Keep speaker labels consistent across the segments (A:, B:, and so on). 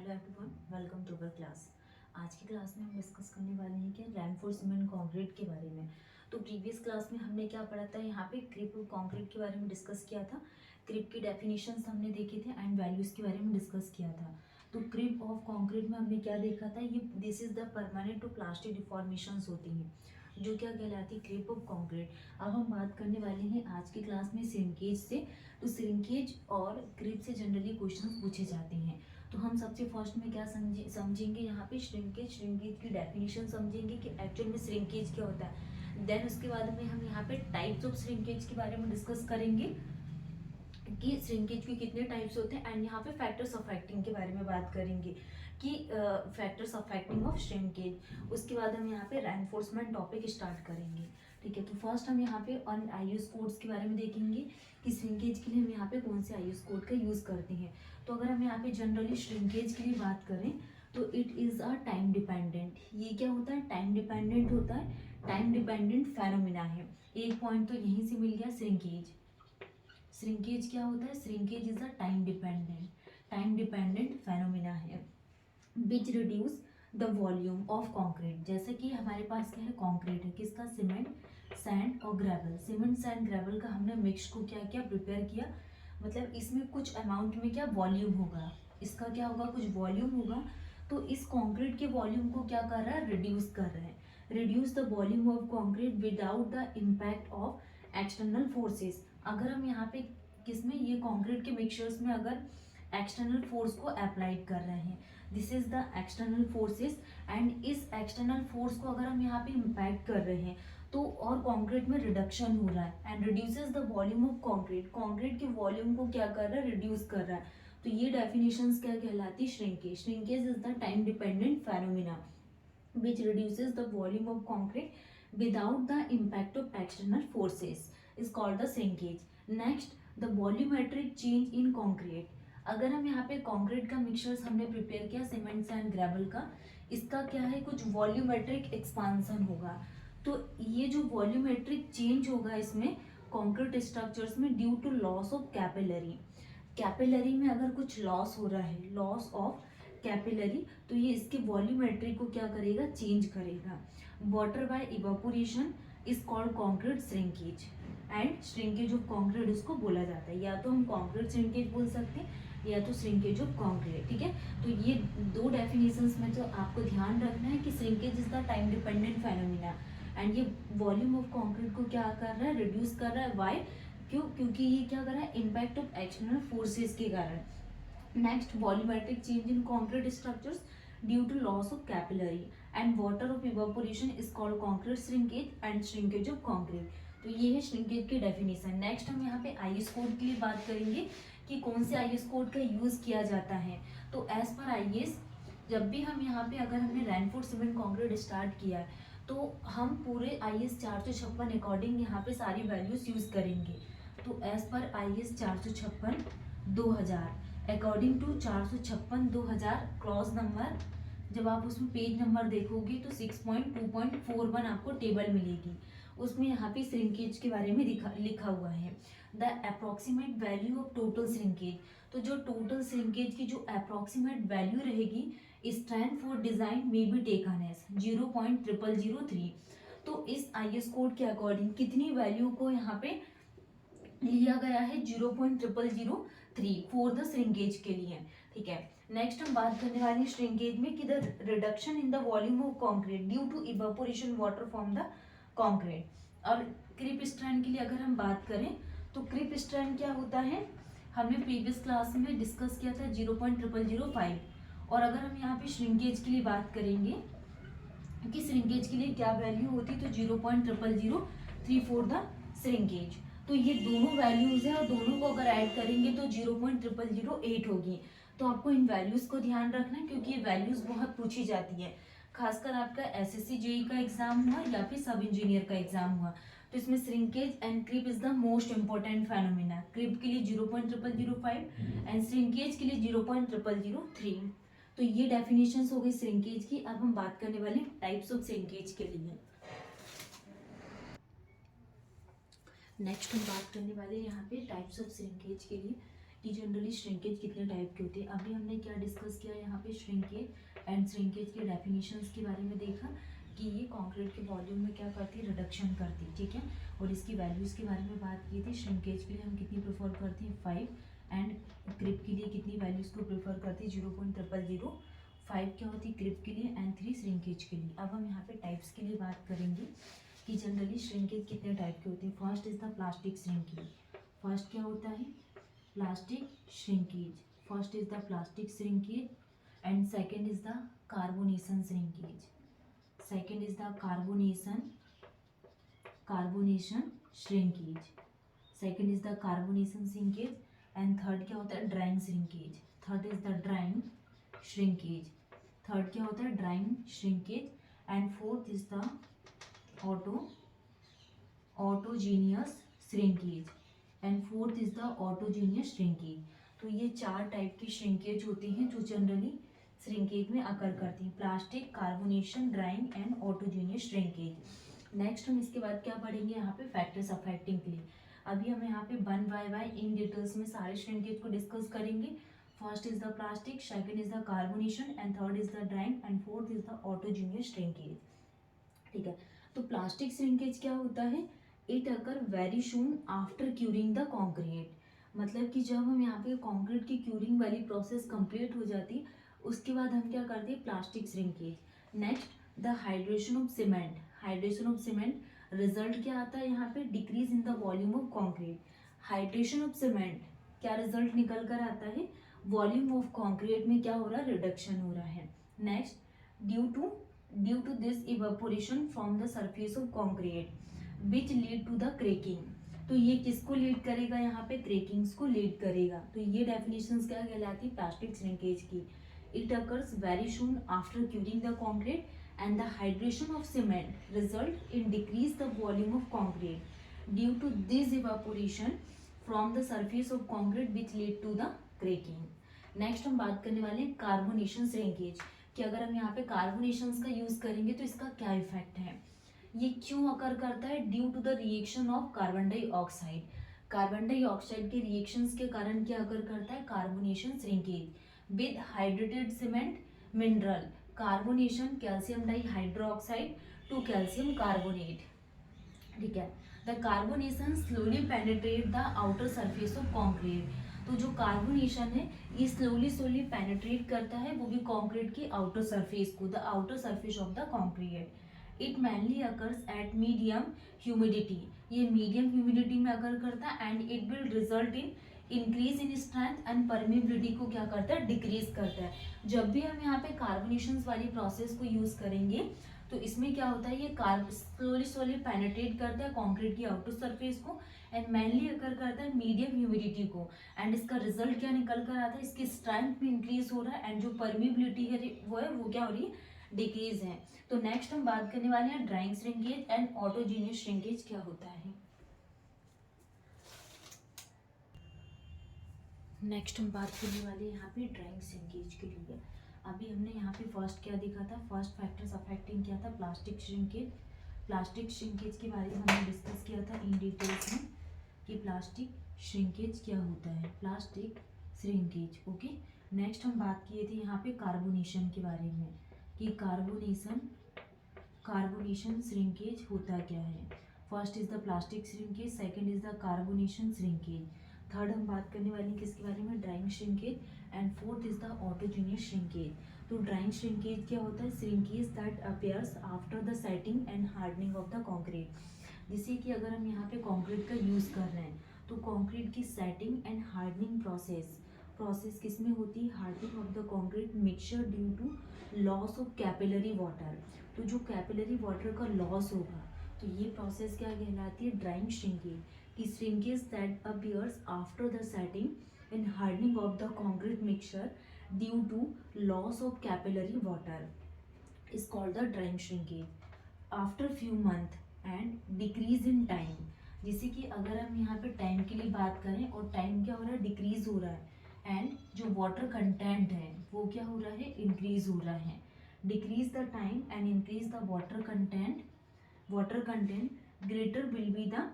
A: Hello everyone, welcome to our class. आज की class में हम डिस्कस करने वाले हैं कि रेनफोर्समेंट कंक्रीट के बारे में। तो प्रीवियस क्लास में हमने क्या पढ़ा था, यहाँ पे क्रिप कंक्रीट के बारे में डिस्कस किया था। क्रिप की डेफिनेशंस हमने देखे थे एंड वैल्यूज़ के बारे में डिस्कस किया था। तो क्रिप ऑफ कंक्रीट में हमने क्या देखा था, ये this is the permanent to plastic deformations होती हैं जो क्या कहलाती है, क्रिप ऑफ कंक्रीट। अब हम बात करने वाले हैं आज की क्लास में श्रिंकेज से। तो श्रिंकेज और क्रिप से जनरली क्वेश्चंस पूछे जाते हैं। तो हम सबसे फर्स्ट में क्या समझेंगे यहाँ पे श्रिंकेज की डेफिनेशन समझेंगे कि एक्चुअल में श्रिंकेज क्या होता है। देन उसके बाद में हम यहाँ पे टाइप्स ऑफ श्रिंकेज के बारे में डिस्कस करेंगे कि श्रिंकेज के कितने टाइप्स होते हैं एंड यहाँ पे फैक्टर्स अफेक्टिंग के बारे में बात करेंगे कि फैक्टर्स अफेक्टिंग ऑफ श्रिंकेज। उसके बाद हम यहाँ पे रेनफोर्समेंट टॉपिक स्टार्ट करेंगे। ठीक है, तो फर्स्ट हम यहाँ पे ऑन आईएस कोड्स के बारे में देखेंगे कि श्रिंकेज के लिए हम यहाँ पे कौन से आईएस कोड का यूज़ करते हैं। तो अगर हम यहाँ पे जनरली श्रिंकेज के लिए बात करें तो it is a time dependent. ये क्या होता है, टाइम डिपेंडेंट होता है, टाइम डिपेंडेंट फेनोमिना है। एक पॉइंट तो यहीं से मिल गया श्रिंकेज। श्रिंकेज क्या होता है, shrinkage is a time dependent phenomena है which reduce the volume of concrete. जैसे कि हमारे पास क्या है, कॉन्क्रीट है, किसका, सीमेंट सैंड और ग्रेवल। सीमेंट सैंड ग्रेवल का हमने मिक्स को क्या किया, प्रिपेयर किया। मतलब इसमें कुछ अमाउंट में क्या वॉल्यूम होगा, इसका क्या होगा, कुछ वॉल्यूम होगा। तो इस कॉन्क्रीट के वॉल्यूम को क्या कर रहा है, रिड्यूस कर रहा है। Reduce the volume of concrete without the impact of external forces. अगर हम यहाँ पे किसमें, ये कंक्रीट के मिक्सचर्स में अगर एक्सटर्नल फोर्स को अप्लाइड कर रहे हैं, this is the external forces. And इस एक्सटर्नल फोर्स को अगर हम यहाँ पे इम्पैक्ट कर रहे हैं तो और कंक्रीट में रिडक्शन हो रहा है and reduces the volume of concrete. Concrete के वॉल्यूम को क्या कर रहा है, रिड्यूस कर रहा है। तो ये डेफिनेशंस क्या कहलाती, shrinkage. Shrinkage is the time dependent phenomena which reduces the volume of concrete without the impact of external forces is called the shrinkage. Next, the volumetric change in concrete. अगर हम यहाँ पे कंक्रीट का mixtures हमने prepare किया cement and gravel का, इसका क्या है, कुछ वॉल्यूमेट्रिक एक्सपांसन होगा। तो ये जो वॉल्यूमेट्रिक चेंज होगा इसमें कंक्रीट स्ट्रक्चर्स में due to loss of capillary. Capillary में अगर कुछ लॉस हो रहा है, लॉस ऑफ कैपिलरी, तो ये इसके वॉल्यूमेट्री को क्या करेगा, चेंज करेगा। Water bye evaporation is called concrete shrinkage and shrinkage of concrete इसको बोला जाता है। या तो हम कॉन्क्रीट श्रिंकेज बोल सकते हैं या तो श्रिंकेज ऑफ कॉन्क्रीट। ठीक है, तो ये दो डेफिनेशंस में तो आपको ध्यान रखना है कि shrinkage is the time dependent phenomena and ये वॉल्यूम ऑफ कॉन्क्रीट को क्या कर रहा है, रिड्यूस कर रहा है। वाई, क्यों, क्योंकि ये क्या कर रहा है, इम्पैक्ट ऑफ एक्सटर्नल फोर्सेस के कारण। Next, volumetric change in concrete structures due to loss of capillary and water of evaporation is called concrete shrinkage and shrinkage of concrete. तो ये है श्रिंकेज की डेफिनेशन। नेक्स्ट हम यहाँ पे आईएस कोड के लिए बात करेंगे कि कौन से आईएस कोड का यूज़ किया जाता है। तो एज पर आईएस, जब भी हम यहाँ पे अगर हमने रेनफोर्स सीमेंट कंक्रीट स्टार्ट किया है तो हम पूरे आईएस 456 अकॉर्डिंग यहाँ पे सारी वैल्यूज यूज़ करेंगे। तो एज पर IS 456 2000 according to 456/2000 clause number, जब आप उसमें पेज नंबर देखोगे तो 6.2.41 आपको टेबल मिलेगी। उसमें यहाँ पे श्रिंकेज के बारे में लिखा हुआ है the approximate value of total shrinkage. तो जो टोटल श्रिंकेज की जो अप्रोक्सीमेट वैल्यू रहेगी, strength for design may be taken as 0.0003। तो इस आईएस कोड के अकॉर्डिंग कितनी वैल्यू को यहाँ पे लिया गया है, 0.0003 फॉर द श्रिंकेज के लिए। ठीक है, नेक्स्ट हम बात करने वाले हैं श्रिंकेज में कि the reduction in the volume of concrete due to evaporation water from the concrete. और क्रिप स्ट्रैंड के लिए अगर हम बात करें तो क्रिप स्ट्रैंड क्या होता है, हमने प्रीवियस क्लास में डिस्कस किया था 0.0005। और अगर हम यहाँ पे श्रिंकेज के लिए बात करेंगे कि श्रिंकेज के लिए क्या वैल्यू होती, तो 0.0003 फॉर द श्रिंकेज। तो ये दोनों वैल्यूज है और दोनों को अगर ऐड करेंगे तो 0.0008 होगी। तो आपको इन वैल्यूज को ध्यान रखना है क्योंकि ये वैल्यूज बहुत पूछी जाती है, खासकर आपका एसएससी जेई का एग्जाम हुआ या फिर सब इंजीनियर का एग्जाम हुआ। तो इसमें shrinkage and creep is the most important phenomena. Creep के लिए 0.0005 एंड श्रिंकेज के लिए 0.0003। तो ये डेफिनेशंस हो गई श्रिंकेज की। अब हम बात करने वाले टाइप्स ऑफ श्रिंकेज के लिए। नेक्स्ट हम बात करने वाले यहाँ पे टाइप्स ऑफ श्रिंकेज के लिए कि जनरली श्रिंकेज कितने टाइप के होते हैं। अभी हमने क्या डिस्कस किया यहाँ पे, श्रिंकेज एंड श्रिंकेज के डेफिनेशंस के बारे में देखा कि ये कंक्रीट के वॉल्यूम में क्या करती है, रिडक्शन करती है, ठीक है। और इसकी वैल्यूज़ के बारे में बात की थी। श्रिंकेज के लिए हम कितनी प्रेफर करते हैं, 5, एंड क्रिप के लिए कितनी वैल्यूज़ को प्रेफर करते हैं, 0.00005 क्या होती है क्रिप के लिए एंड 3 श्रिंकेज के लिए। अब हम यहाँ पे टाइप्स के लिए बात करेंगे कि जनरली श्रिंकेज कितने टाइप के होते हैं। First is the plastic shrinkage. First क्या होता है, plastic shrinkage. First is the plastic shrinkage and second is the carbonation shrinkage. Second is the carbonation shrinkage. Second is the carbonation shrinkage and third क्या होता है, drawing shrinkage. Third is the drying shrinkage. Third क्या होता है, drawing shrinkage and fourth is the autogenous shrinkage and fourth is the autogenous shrinkage. तो ये 4 type की shrinkage होती हैं जो जनरली श्रिंकेज में अकर करती हैं, plastic, carbonation, drawing and autogenous shrinkage. Next हम इसके बाद क्या पढ़ेंगे यहाँ पे, फैक्टर्स अफेक्टिंग के लिए। अभी हम यहाँ पे 1 बाय 1 इन डिटेल्स में सारे श्रिंकेज को डिस्कस करेंगे। First is the plastic, second is the carbonation and third is the drawing and fourth is the autogenous shrinkage, ठीक है। तो प्लास्टिक श्रिंकेज क्या होता है, it occur very soon after curing the concrete. मतलब कि जब हम यहाँ पे कॉन्क्रीट की क्यूरिंग वाली प्रोसेस कंप्लीट हो जाती उसके बाद हम क्या करते हैं, plastic shrinkage. Next the hydration of cement. Hydration of cement result क्या आता है यहाँ पे, decrease in the volume of concrete. Hydration of cement क्या रिजल्ट निकल कर आता है, वॉल्यूम ऑफ कॉन्क्रीट में क्या हो रहा है, रिडक्शन हो रहा है। Next due to this evaporation from the surface of concrete which lead to the cracking. तो ये किसको लीड करेगा, यहाँ पे क्रेकिंग्स को लीड करेगा। तो ये डेफिनेशंस क्या कहलाती है, प्लास्टिक श्रिंकेज की। It occurs very soon after curing the concrete and the hydration of cement result in decrease the volume of concrete due to this evaporation from the surface of concrete which lead to the cracking. Next हम बात करने वाले हैं carbonation shrinkage कि अगर हम यहाँ पे कार्बोनेशंस का यूज करेंगे तो इसका क्या इफेक्ट है, ये क्यों अकर करता है, due to the reaction of carbon dioxide. Carbon dioxide के रिएक्शंस के कारण क्या अकर करता है, carbonation shrinkage with hydrated cement mineral. Carbonation calcium dihydroxide to calcium carbonate, ठीक है। The carbonation slowly penetrate the outer surface of concrete. तो जो कार्बोनेशन है ये स्लोली पेनिट्रेट करता है, वो भी कॉन्क्रीट की आउटर सरफेस को, the outer surface of the concrete. It mainly occurs at medium humidity. ये मीडियम ह्यूमिडिटी में अकर करता है and it will result in increase in strength and permeability को क्या करता है, डिक्रीज करता है। जब भी हम यहाँ पे कार्बोनेशन वाली प्रोसेस को यूज करेंगे तो इसमें क्या होता है, ये स्लोली पेनिट्रेट करता है कंक्रीट की आउटर सरफेस को एंड मेनली अकर करता है मीडियम ह्यूमिडिटी को एंड इसका रिजल्ट क्या निकल कर आता है, इसकी स्ट्रेंथ भी इंक्रीज हो रहा है एंड जो परमिबिलिटी है वो क्या हो रही है, डिक्रीज है। तो नेक्स्ट हम बात करने वाले हैं drawing shrinkage and autogenous shrinkage क्या होता है। नेक्स्ट हम बात करने वाले हैं यहाँ पे ड्राइंग श्रिंकेज के लिए। अभी हमने यहाँ पे फर्स्ट क्या देखा था, फर्स्ट फैक्टर्स अफेक्टिंग क्या था, प्लास्टिक श्रिंकेज। प्लास्टिक श्रिंकेज के बारे में हमने डिस्कस किया था इन डिटेल्स में कि प्लास्टिक श्रिंकेज क्या होता है, प्लास्टिक श्रिंकेज, ओके। नेक्स्ट हम बात किए थे यहाँ पे कार्बोनेशन के बारे में कि कार्बोनेशन श्रिंकेज होता क्या है। First is the plastic shrinkage, second is the carbonation shrinkage, third हम बात करने वाले हैं किसके बारे में, drawing shrinkage and fourth is the autogenous shrinkage. तो ड्राइंग श्रिंकेज क्या होता है, shrinkage that appears after the setting and hardening of the concrete. जैसे कि अगर हम यहाँ पे कॉन्क्रीट का यूज़ कर रहे हैं तो कॉन्क्रीट की सेटिंग एंड हार्डनिंग प्रोसेस किस में होती है, hardening of the concrete mixture due to loss of capillary water. तो जो कैपिलरी वाटर का लॉस होगा तो ये प्रोसेस क्या कहलाती है, drawing shrinkage. Shrinkage that appears after the setting and hardening of the concrete mixture due to loss of capillary water is called the drying shrinkage. After few months and decrease in time, जैसे कि अगर हम यहाँ पे time के लिए बात करें और टाइम क्या हो रहा है, डिक्रीज हो रहा है एंड जो वाटर कंटेंट है वो क्या हो रहा है, इंक्रीज हो रहा है। Decrease the time and increase the water content greater will be the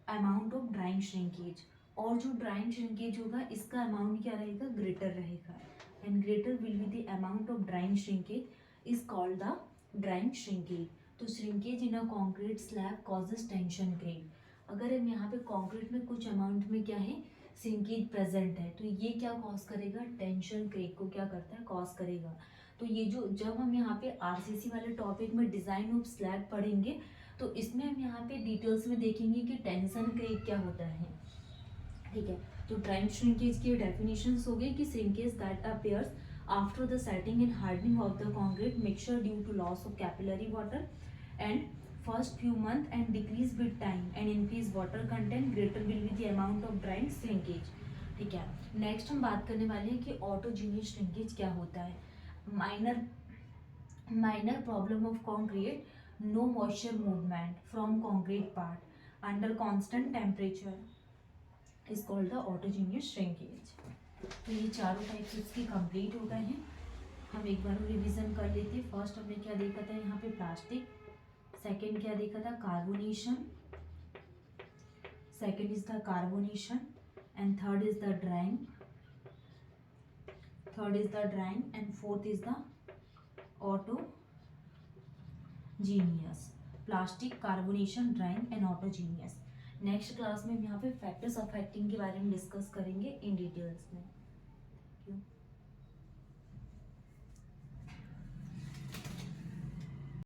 A: amount of drying shrinkage और जो ड्राइंग श्रिंकेज होगा इसका अमाउंट क्या रहेगा, ग्रेटर रहेगा, and greater will be the amount of drying shrinkage is called the drying shrinkage. तो shrinkage in a concrete slab causes tension crack. अगर हम यहाँ पे कॉन्क्रीट में कुछ अमाउंट में क्या है, श्रिंकेज प्रेजेंट है, तो ये क्या कॉज करेगा, टेंशन क्रेक को क्या करता है, कॉज करेगा। तो ये जो जब हम यहाँ पे आरसीसी वाले टॉपिक में डिजाइन ऑफ स्लैब पढ़ेंगे तो इसमें हम यहाँ पे डिटेल्स में देखेंगे कि टेंशन क्रेक क्या होता है, ठीक है। तो ड्राइंग श्रिंकेज की डेफिनेशंस हो गई कि shrinkage that appears after the setting and hardening of the concrete mixture due to loss of capillary water and first few month and decrease with time and increase water content, greater will be the amount of drying shrinkage, ठीक है। Next हम बात करने वाले हैं कि autogenous shrinkage क्या होता है। Minor problem of concrete, no moisture movement from concrete part under constant temperature is called the autogeneous shrinkage। तो ये चारों टाइप्स इसकी कंप्लीट हो गए हैं। हम एक बार रिवीजन कर लेते हैं। फर्स्ट हमने क्या देखा था यहाँ पे, प्लास्टिक। सेकंड क्या देखा था, carbonation. Second is the carbonation and third is the drawing. And fourth is the auto genius. Plastic, carbonation, drawing and autogenous. Next class में हम यहाँ पे फैक्टर्स अफेक्टिंग के बारे में डिस्कस करेंगे इन डिटेल्स में।